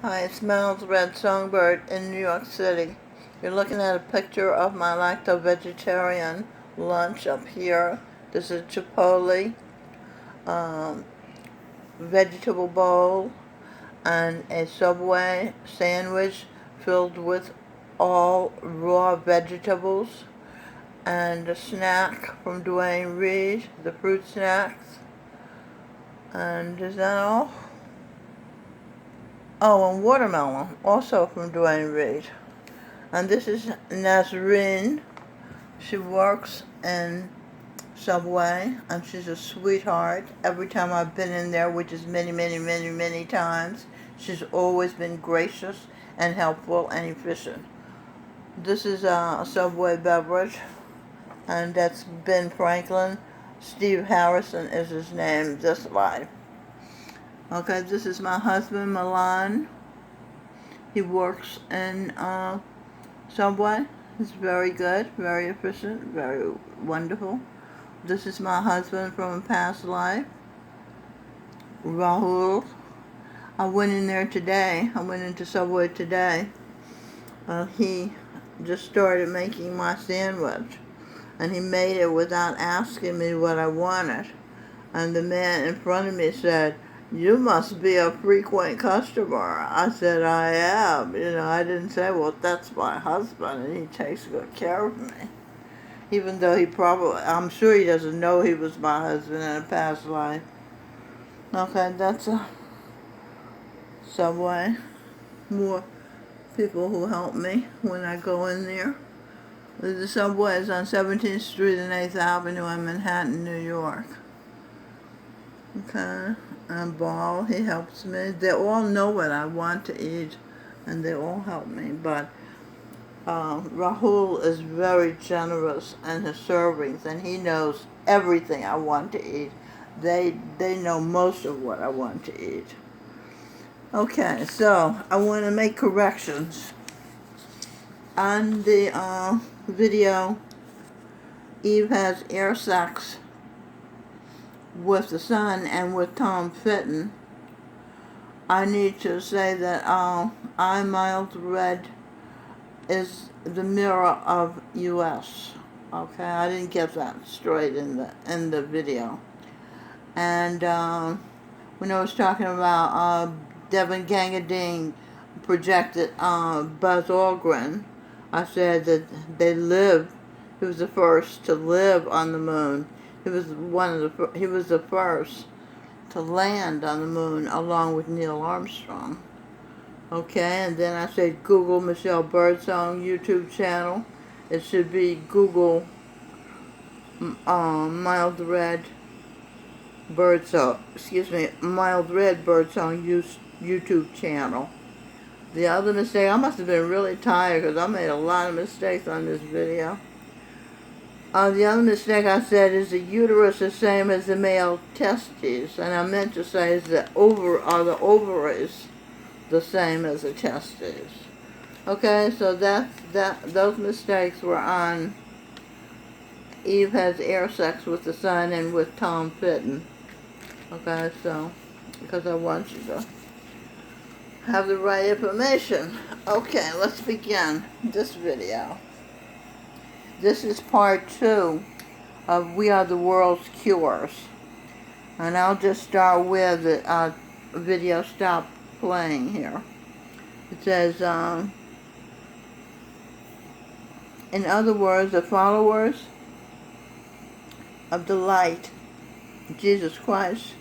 Hi, it's Miles Red Songbird in New York City. You're looking at a picture of my lacto-vegetarian lunch up here. This is Chipotle, um, vegetable bowl, and a Subway sandwich filled with all raw vegetables, and a snack from Duane Reade, the fruit snacks. And is that all? Oh, and watermelon, also from Duane Reade. And this is Nazreen. She works in Subway, and she's a sweetheart. Every time I've been in there, which is many, many, many, many times, she's always been gracious and helpful and efficient. This is a Subway beverage, and that's Ben Franklin. Steve Harrison is his name, this life. Okay, this is my husband, Milan. He works in Subway. It's very good, very efficient, very wonderful. This is my husband from a past life, Rahul. I went in there today. I went into Subway today. He just started making my sandwich, and he made it without asking me what I wanted. And the man in front of me said, "You must be a frequent customer." I said, "I am." I didn't say, "Well, that's my husband, and he takes good care of me." Even though I'm sure he doesn't know he was my husband in a past life. Okay, that's a Subway. More people who help me when I go in there. The Subway is on 17th Street and 8th Avenue in Manhattan, New York. Okay, and Ball, he helps me. They all know what I want to eat, and they all help me. But Rahul is very generous in his servings, and he knows everything I want to eat. They know most of what I want to eat. Okay, so I want to make corrections. On the video, Eve has air sex with the Sun and with Tom Fitton. I need to say that I, Mild Red, is the mirror of U.S. Okay, I didn't get that straight in the video. And when I was talking about Devin Gangadine projected Buzz Aldrin, I said that they lived. He was the first to live on the moon. He was He was the first to land on the moon along with Neil Armstrong. Okay, and then I said Google Michelle Birdsong YouTube channel. It should be Google Mild Red Birdsong. Mild Red Birdsong YouTube channel. The other mistake, I must have been really tired because I made a lot of mistakes on this video. The other mistake I said is the uterus the same as the male testes, and I meant to say is the ovaries the same as the testes. Okay, so those mistakes were on Eve has air sex with the Sun and with Tom Fitton. Okay, so because I want you to have the right information. Okay, let's begin this video. This is part 2 of We Are the World's Cures. And I'll just start with the video stop playing here. It says, in other words, the followers of the light, Jesus Christ,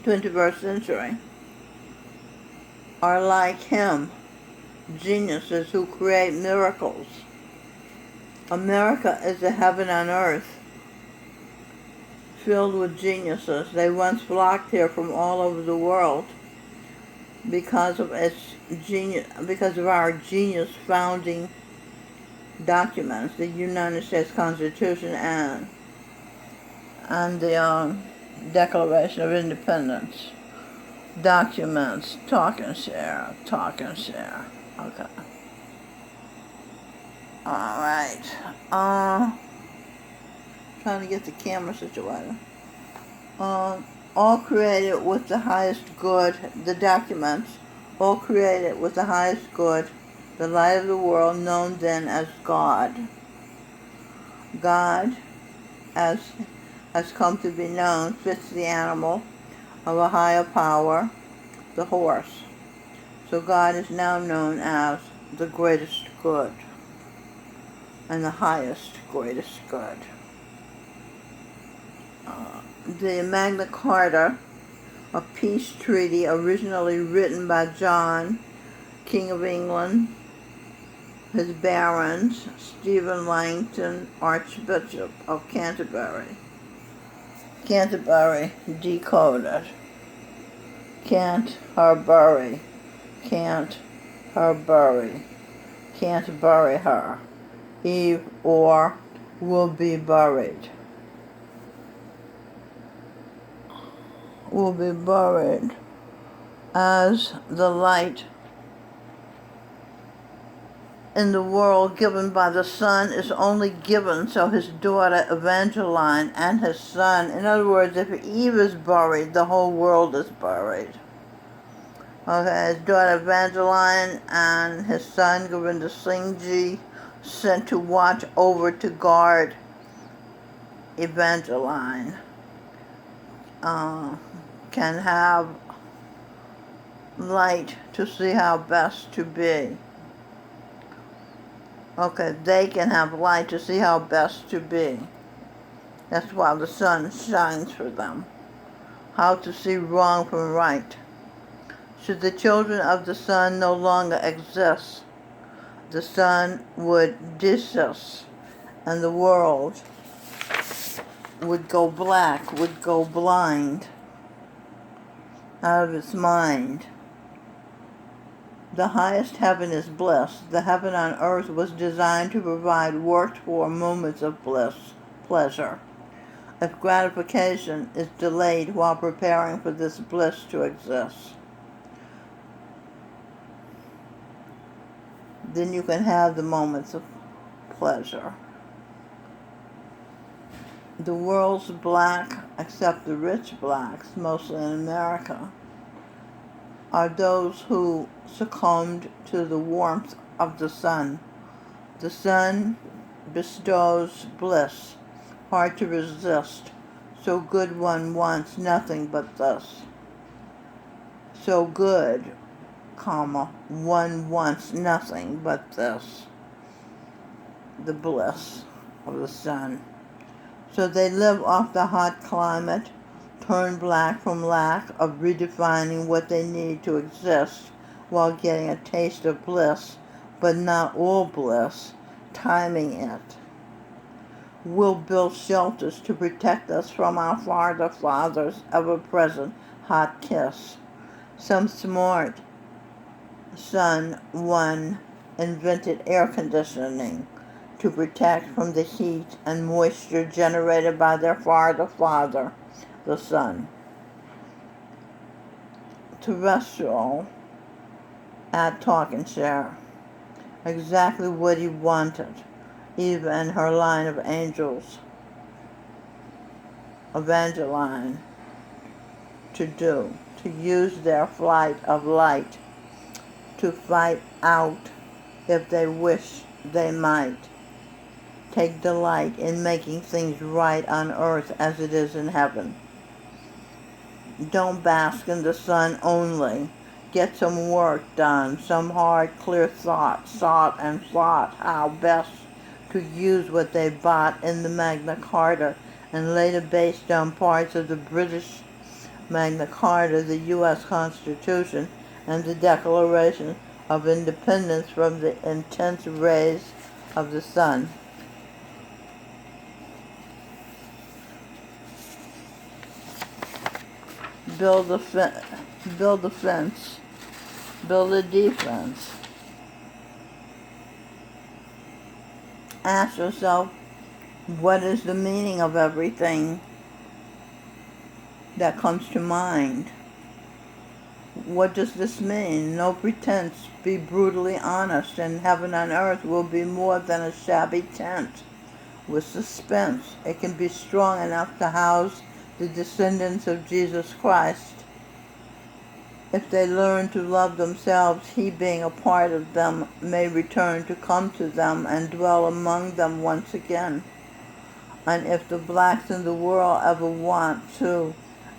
21st century, are like him, geniuses who create miracles. America is a heaven on earth, filled with geniuses. They once flocked here from all over the world because of our genius founding documents, the United States Constitution and the Declaration of Independence. Documents, talk and share. Okay. Alright. Trying to get the camera situated. All created with the highest good. The documents all created with the highest good, the light of the world, known then as God. God, as has come to be known, fits the animal of a higher power, the horse. So God is now known as the greatest good and the highest greatest good. The Magna Carta, a peace treaty originally written by John, King of England, his barons, Stephen Langton, Archbishop of Canterbury. Canterbury decoded. Canterbury. Canterbury. Can't bury her. Eve or will be buried. Will be buried as the light in the world given by the Son is only given so his daughter Evangeline and his son, in other words, if Eve is buried, the whole world is buried. Okay, his daughter Evangeline and his son Govinda Singh Ji sent to watch over to guard Evangeline. Can have light to see how best to be. Okay, they can have light to see how best to be. That's why the sun shines for them. How to see wrong from right. Should the children of the sun no longer exist, the sun would desist, and the world would go black, would go blind, out of its mind. The highest heaven is bliss. The heaven on earth was designed to provide worked-for moments of bliss, pleasure. If gratification is delayed while preparing for this bliss to exist, then you can have the moments of pleasure. The world's black, except the rich blacks, mostly in America, are those who succumbed to the warmth of the sun. The sun bestows bliss, hard to resist, so good one wants nothing but this. So good, one wants nothing but this, the bliss of the sun. So they live off the hot climate, turn black from lack of redefining what they need to exist while getting a taste of bliss, but not all bliss, timing it. We'll build shelters to protect us from our father's ever-present hot kiss. Some smart son one invented air conditioning to protect from the heat and moisture generated by their father, the sun. Terrestrial at Talk and Share. Exactly what he wanted, Eve and her line of angels, Evangeline, to do, to use their flight of light to fight out, if they wish they might, take delight in making things right on earth as it is in heaven. Don't bask in the sun only. Get some work done, some hard, clear thought, sought how best to use what they bought in the Magna Carta, and later based on parts of the British Magna Carta, the U.S. Constitution, and the Declaration of Independence from the intense rays of the sun. Build a fence, build a defense. Ask yourself, what is the meaning of everything that comes to mind? What does this mean? No pretense, be brutally honest, and heaven on earth will be more than a shabby tent with suspense. It can be strong enough to house the descendants of Jesus Christ. If they learn to love themselves, he being a part of them may return to come to them and dwell among them once again. And if the blacks in the world ever want to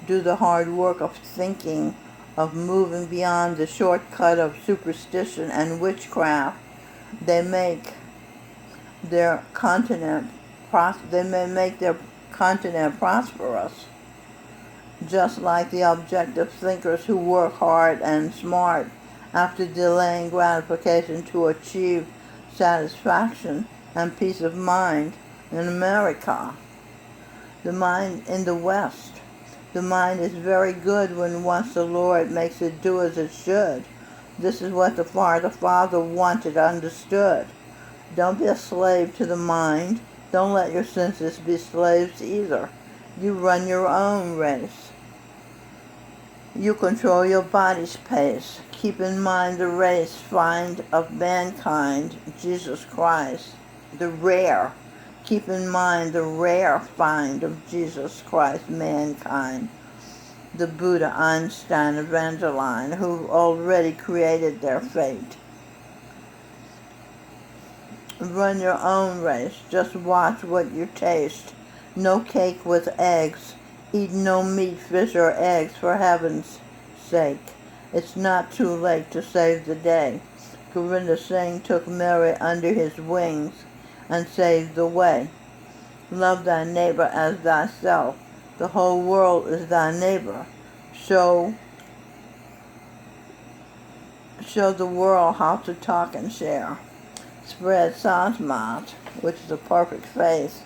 do the hard work of thinking, of moving beyond the shortcut of superstition and witchcraft, they make their continent prosperous, just like the objective thinkers who work hard and smart after delaying gratification to achieve satisfaction and peace of mind in America. The mind in the West. The mind is very good when once the Lord makes it do as it should. This is what the Father wanted understood. Don't be a slave to the mind. Don't let your senses be slaves either. You run your own race. You control your body's pace. Keep in mind the race find of mankind, Jesus Christ, the rare. Keep in mind the rare find of Jesus Christ, mankind, the Buddha, Einstein, Evangeline, who already created their fate. Run your own race. Just watch what you taste. No cake with eggs. Eat no meat, fish, or eggs for heaven's sake. It's not too late to save the day. Govinda Singh took Mary under his wings and saved the way. Love thy neighbor as thyself. The whole world is thy neighbor. Show the world how to talk and share. Spread Sanskrit, which is a perfect face,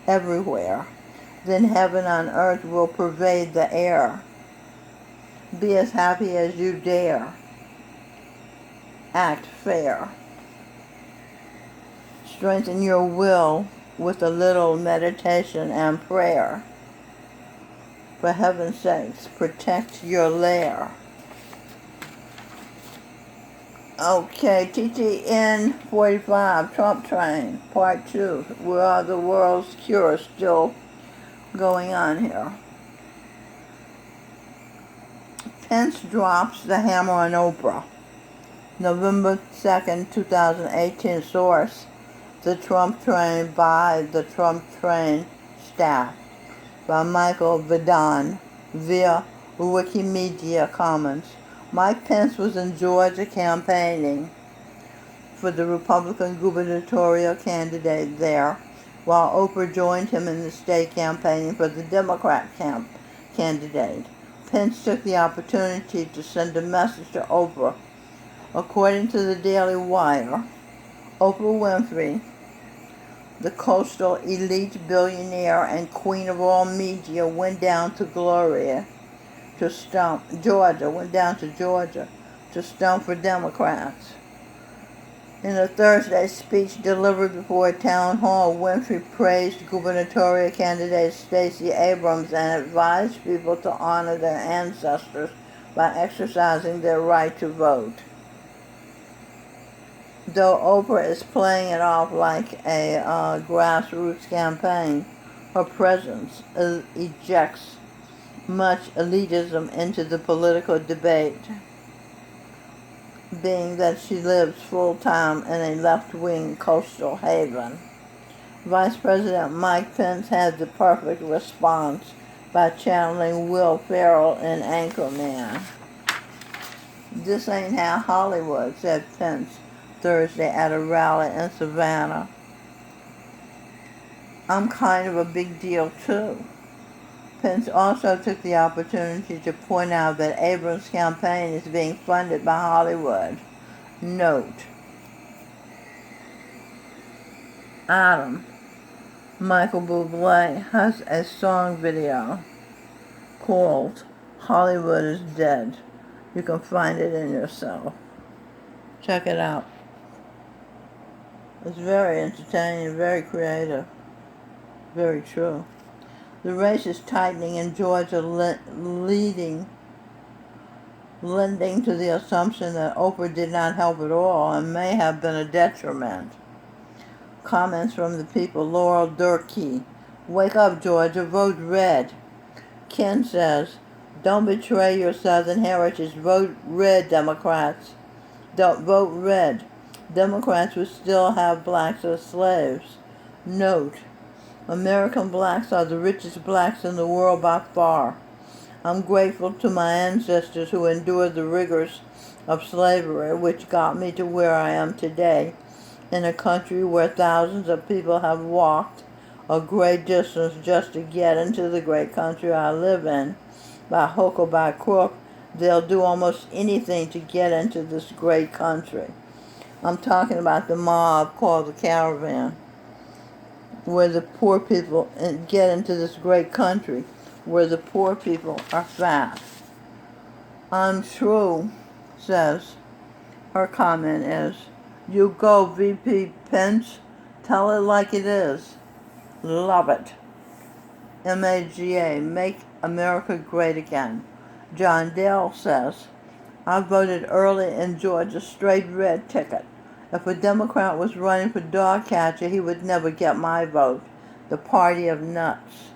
everywhere. Then heaven on earth will pervade the air. Be as happy as you dare. Act fair. Strengthen your will with a little meditation and prayer. For heaven's sakes, protect your lair. Okay, TTN 45, Trump Train, Part 2. Where are the world's cures still going on here? Pence drops the hammer on Oprah. November 2nd, 2018. Source: The Trump Train by the Trump Train staff. By Michael Vidon via Wikimedia Commons. Mike Pence was in Georgia campaigning for the Republican gubernatorial candidate there, while Oprah joined him in the state campaigning for the Democrat candidate. Pence took the opportunity to send a message to Oprah. According to the Daily Wire, Oprah Winfrey, the coastal elite billionaire and queen of all media, went down to Georgia to stump for Democrats. In a Thursday speech delivered before a town hall, Winfrey praised gubernatorial candidate Stacey Abrams and advised people to honor their ancestors by exercising their right to vote. Though Oprah is playing it off like a grassroots campaign, her presence ejects much elitism into the political debate, being that she lives full-time in a left-wing coastal haven. Vice President Mike Pence had the perfect response by channeling Will Ferrell in Anchorman. "This ain't how Hollywood," said Pence Thursday at a rally in Savannah. "I'm kind of a big deal too." Pence also took the opportunity to point out that Abrams' campaign is being funded by Hollywood. Note: Adam, Michael Bublé, has a song video called "Hollywood is Dead." You can find it in yourself. Check it out. It's very entertaining, very creative, very true. The race is tightening in Georgia, lending to the assumption that Oprah did not help at all and may have been a detriment. Comments from the people. Laurel Durkee: "Wake up, Georgia, vote red." Ken says, Don't betray your Southern heritage. Vote red, Democrats. Don't vote red. Democrats would still have blacks as slaves. Note, American blacks are the richest blacks in the world by far. I'm grateful to my ancestors who endured the rigors of slavery, which got me to where I am today, in a country where thousands of people have walked a great distance just to get into the great country I live in. By hook or by crook, they'll do almost anything to get into this great country. I'm talking about the mob called the caravan, where the poor people get into this great country, where the poor people are fat. I'm true, says, her comment is, you go, VP Pence, tell it like it is. Love it. MAGA, Make America Great Again. John Dale says, I voted early in Georgia, straight red ticket. If a Democrat was running for dog catcher, he would never get my vote. The party of nuts.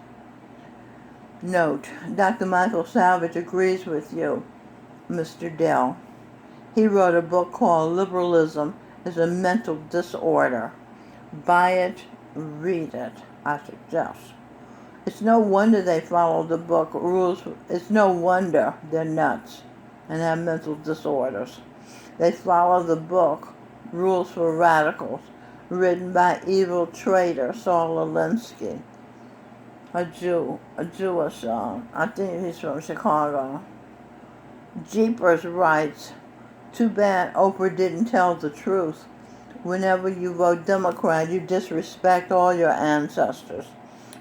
Note, Dr. Michael Savage agrees with you, Mr. Dell. He wrote a book called Liberalism is a Mental Disorder. Buy it, read it, I suggest. It's no wonder they follow the book rules. It's no wonder they're nuts and have mental disorders. They follow the book Rules for Radicals, written by evil traitor Saul Alinsky, a Jewish, I think he's from Chicago. Jeepers writes, too bad Oprah didn't tell the truth. Whenever you vote Democrat, you disrespect all your ancestors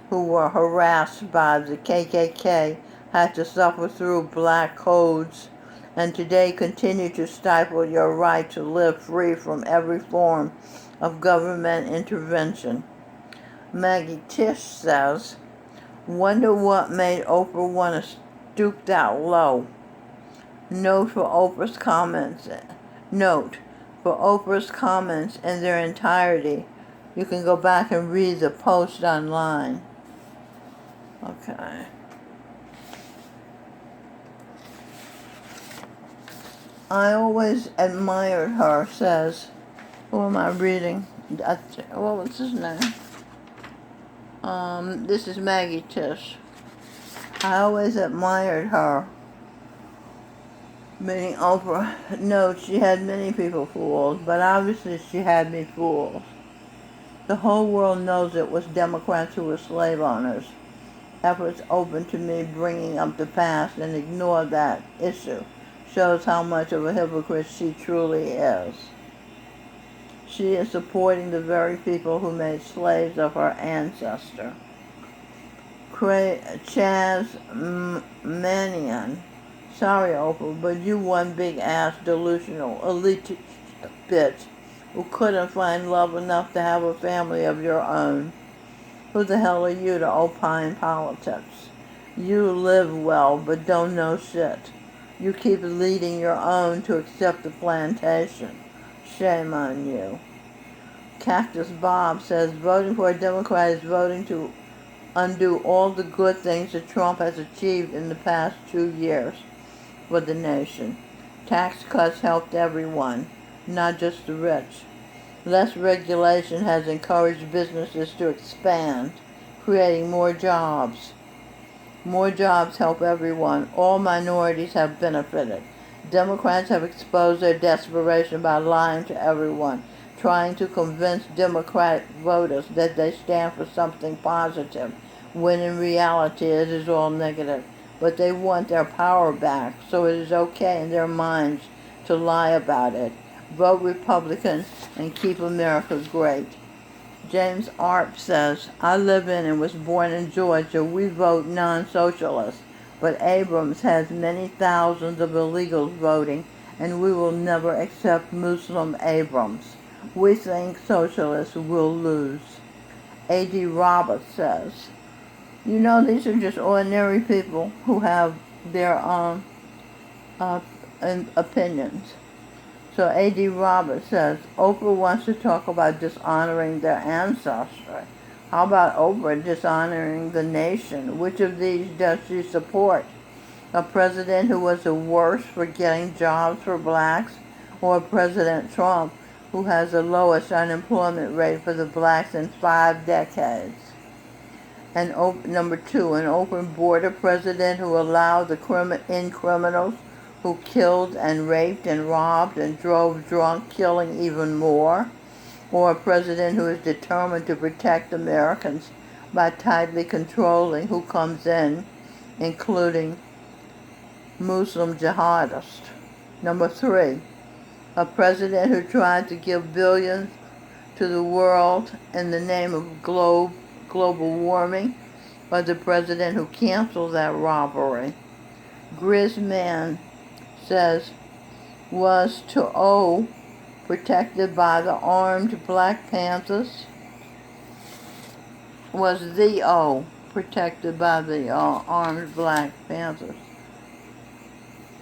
who were harassed by the KKK, had to suffer through black codes, and today continue to stifle your right to live free from every form of government intervention. Maggie Tish says, wonder what made Oprah want to stoop that low. Note for Oprah's comments in their entirety. You can go back and read the post online. Okay. I always admired her, says, who am I reading? What was his name? This is Maggie Tish. I always admired her. Meaning Oprah. No, she had many people fooled, but obviously she had me fooled. The whole world knows it was Democrats who were slave owners. Efforts open to me bringing up the past and ignore that issue shows how much of a hypocrite she truly is. She is supporting the very people who made slaves of her ancestor. Chaz Manian. Sorry, Oprah, but you one big-ass delusional elite bitch who couldn't find love enough to have a family of your own. Who the hell are you to opine politics? You live well, but don't know shit. You keep leading your own to accept the plantation. Shame on you. Cactus Bob says, voting for a Democrat is voting to undo all the good things that Trump has achieved in the past 2 years for the nation. Tax cuts helped everyone, not just the rich. Less regulation has encouraged businesses to expand, creating more jobs. More jobs help everyone. All minorities have benefited. Democrats have exposed their desperation by lying to everyone, trying to convince Democratic voters that they stand for something positive, when in reality it is all negative. But they want their power back, so it is okay in their minds to lie about it. Vote Republican and keep America great. James Arp says, I live in and was born in Georgia. We vote non-socialist, but Abrams has many thousands of illegals voting, and we will never accept Muslim Abrams. We think socialists will lose. A.D. Roberts says, you know, these are just ordinary people who have their own opinions. So A.D. Roberts says, Oprah wants to talk about dishonoring their ancestry. How about Oprah dishonoring the nation? Which of these does she support? A president who was the worst for getting jobs for blacks, or President Trump, who has the lowest unemployment rate for the blacks in 5 decades. And number 2, an open border president who allowed the criminals who killed and raped and robbed and drove drunk, killing even more, or a president who is determined to protect Americans by tightly controlling who comes in, including Muslim jihadists. Number 3, a president who tried to give billions to the world in the name of global warming, or the president who canceled that robbery. Grisman says was to O, protected by the armed Black Panthers, was the O, protected by the armed Black Panthers.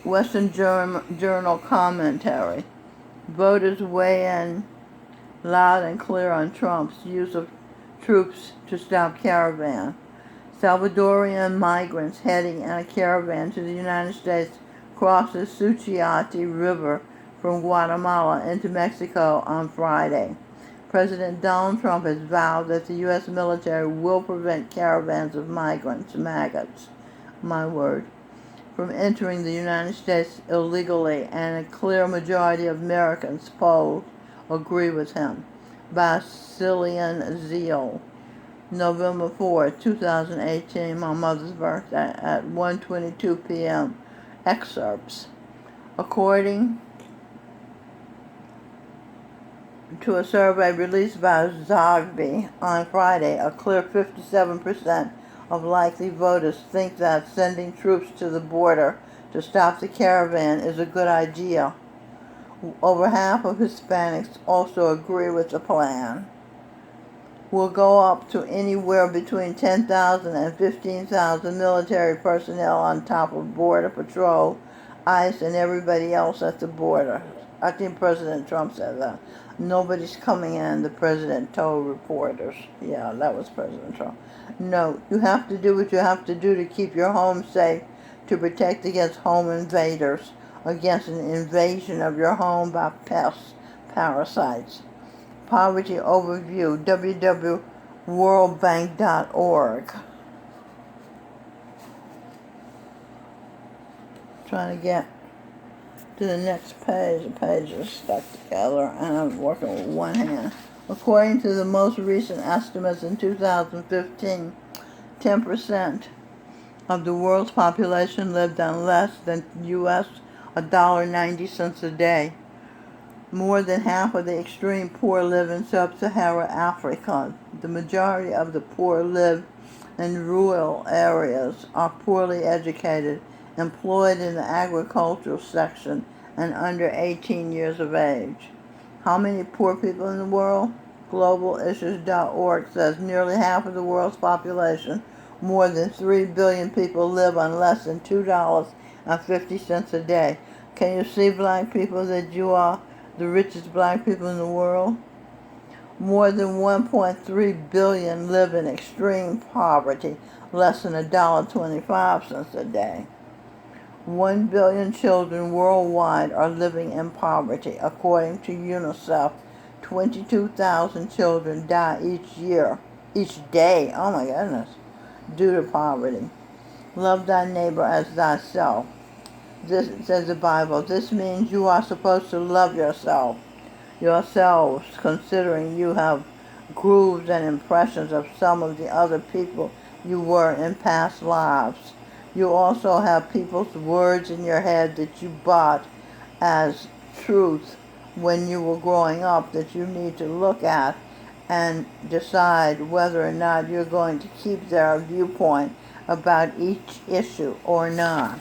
Western Journal commentary. Voters weigh in loud and clear on Trump's use of troops to stop caravan. Salvadorian migrants heading in a caravan to the United States crosses Suchiate River from Guatemala into Mexico on Friday. President Donald Trump has vowed that the U.S. military will prevent caravans of migrants, maggots, my word, from entering the United States illegally, and a clear majority of Americans polled agree with him. By Cillian Zeal. November 4, 2018, my mother's birthday, at 1:22 p.m. Excerpts. According to a survey released by Zogby on Friday, a clear 57% of likely voters think that sending troops to the border to stop the caravan is a good idea. Over half of Hispanics also agree with the plan. Will go up to anywhere between 10,000 and 15,000 military personnel on top of Border Patrol, ICE, and everybody else at the border. I think President Trump said that. Nobody's coming in, the president told reporters. Yeah, that was President Trump. No, you have to do what you have to do to keep your home safe, to protect against home invaders, against an invasion of your home by pests, parasites. Poverty Overview, www.worldbank.org. Trying to get to the next page. The page is stuck together and I'm working with one hand. According to the most recent estimates in 2015, 10% of the world's population lived on less than U.S. $1.90 a day. More than half of the extreme poor live in sub-Saharan Africa. The majority of the poor live in rural areas, are poorly educated, employed in the agricultural section, and under 18 years of age. How many poor people in the world? GlobalIssues.org says nearly half of the world's population, more than 3 billion people, live on less than $2.50 a day. Can you see, black people, that you are the richest black people in the world? More than 1.3 billion live in extreme poverty, less than $1.25 a day. 1 billion children worldwide are living in poverty. According to UNICEF, 22,000 children die each day, oh my goodness, due to poverty. Love thy neighbor as thyself. This says the Bible. This means you are supposed to love yourselves, considering you have grooves and impressions of some of the other people you were in past lives. You also have people's words in your head that you bought as truth when you were growing up that you need to look at and decide whether or not you're going to keep their viewpoint about each issue or not.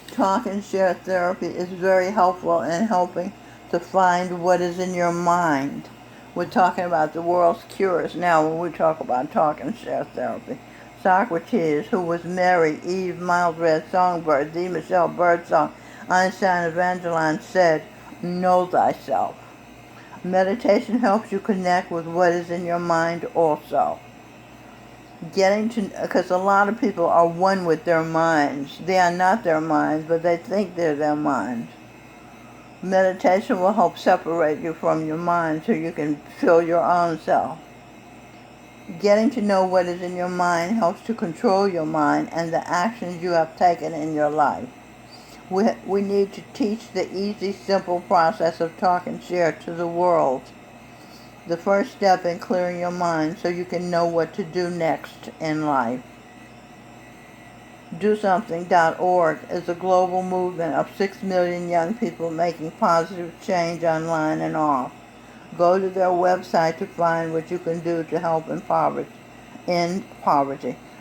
Talk and share therapy is very helpful in helping to find what is in your mind. We're talking about the world's cures now when we talk about talk and share therapy. Socrates, who was Mary, Eve, Mildred Songbird, D. Michelle Birdsong, Einstein, Evangeline, said, know thyself. Meditation helps you connect with what is in your mind also. Because a lot of people are one with their minds. They are not their minds, but they think they're their minds. Meditation will help separate you from your mind so you can feel your own self. Getting to know what is in your mind helps to control your mind and the actions you have taken in your life. We need to teach the easy, simple process of talk and share to the world. The first step in clearing your mind so you can know what to do next in life. DoSomething.org is a global movement of 6 million young people making positive change online and off. Go to their website to find what you can do to help end poverty.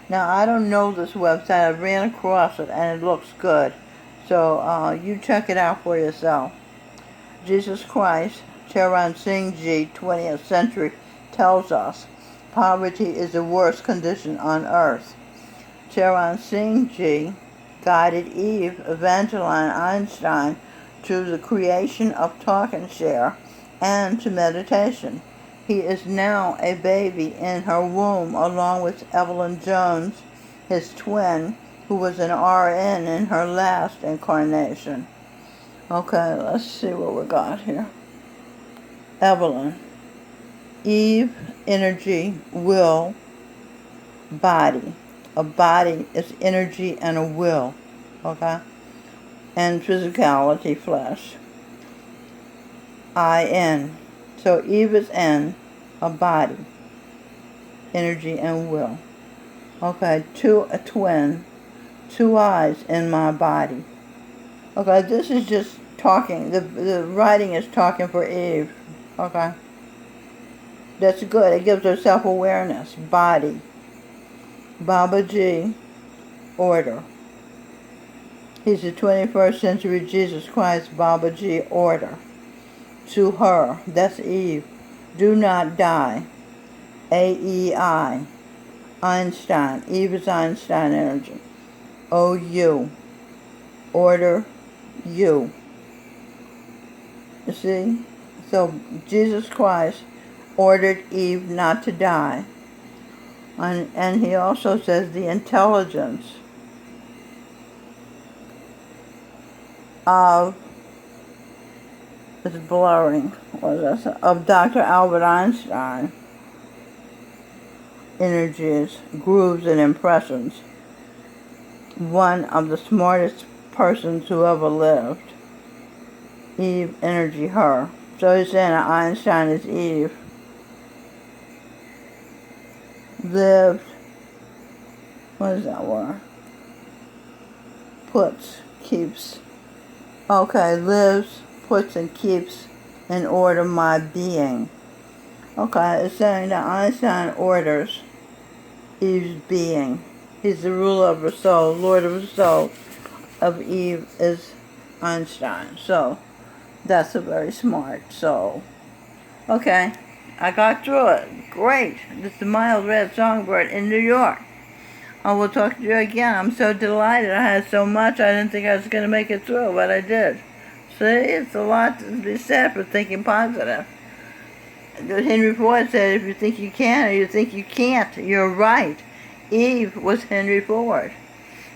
Now, I don't know this website. I ran across it and it looks good. So you check it out for yourself. Jesus Christ, Charan Singh Ji, 20th century, tells us poverty is the worst condition on earth. Charan Singh Ji guided Eve Evangeline Einstein to the creation of Talk and Share and to meditation. He is now a baby in her womb along with Evelyn Jones, his twin, who was an RN in her last incarnation. Okay, let's see what we got here. Evelyn. Eve, energy, will, body. A body is energy and a will, okay? And physicality, flesh. I-N. So Eve is N, a body, energy and will. Okay, a twin, 2 eyes in my body. Okay, this is just talking. The writing is talking for Eve, okay? That's good. It gives her self-awareness, body. Babaji, order. He's the 21st century Jesus Christ, Babaji, order. To her, that's Eve. Do not die. AEI. Einstein. Eve is Einstein energy. OU. Order you. You see? So Jesus Christ ordered Eve not to die. And he also says the intelligence of, it's blurring, what is that, of Dr. Albert Einstein, energies, grooves, and impressions. One of the smartest persons who ever lived. Eve, energy, her. So he's saying that Einstein is Eve. Lived, what is that word? Puts, keeps. Okay, lives, puts, and keeps in order my being. Okay, it's saying that Einstein orders Eve's being. He's the ruler of her soul, Lord of her soul. Of Eve is Einstein. So, that's a very smart soul. Okay. I got through it. Great. This is the Mild Red Songbird in New York. I will talk to you again. I'm so delighted. I had so much I didn't think I was going to make it through, but I did. See, it's a lot to be said for thinking positive. Henry Ford said, if you think you can or you think you can't, you're right. Eve was Henry Ford.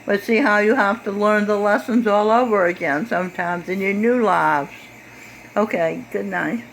But see how you have to learn the lessons all over again sometimes in your new lives. Okay, good night.